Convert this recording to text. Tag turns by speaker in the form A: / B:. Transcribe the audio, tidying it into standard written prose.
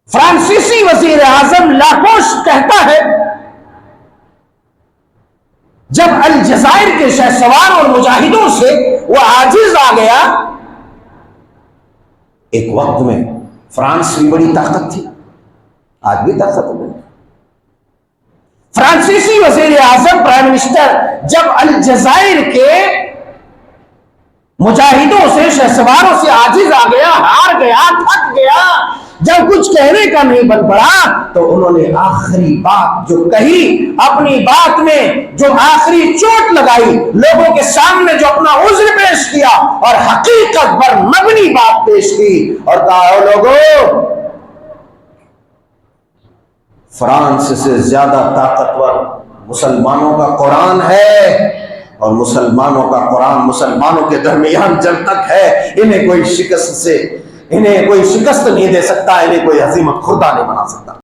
A: فرانسیسی وزیر اعظم لاکوش کہتا ہے جب الجزائر کے شہسوار اور مجاہدوں سے وہ عاجز آ گیا. ایک وقت میں فرانس بھی بڑی طاقت تھی، آج بھی طاقت ہے. فرانسیسی وزیر اعظم پرائم منسٹر جب الجزائر کے مجاہدوں سے شہسواروں سے عاجز آ گیا، ہار گیا، تھک گیا، جب کچھ کہنے کا نہیں بن پڑا تو انہوں نے آخری بات جو کہی، اپنی بات میں جو آخری چوٹ لگائی، لوگوں کے سامنے جو اپنا عذر پیش کیا اور حقیقت پر مبنی بات پیش کی اور کہا اے لوگوں، فرانس سے زیادہ طاقتور مسلمانوں کا قرآن ہے اور مسلمانوں کا قرآن مسلمانوں کے درمیان جب تک ہے، انہیں کوئی شکست نہیں دے سکتا، انہیں کوئی ہزیمت خوردہ نہیں بنا سکتا.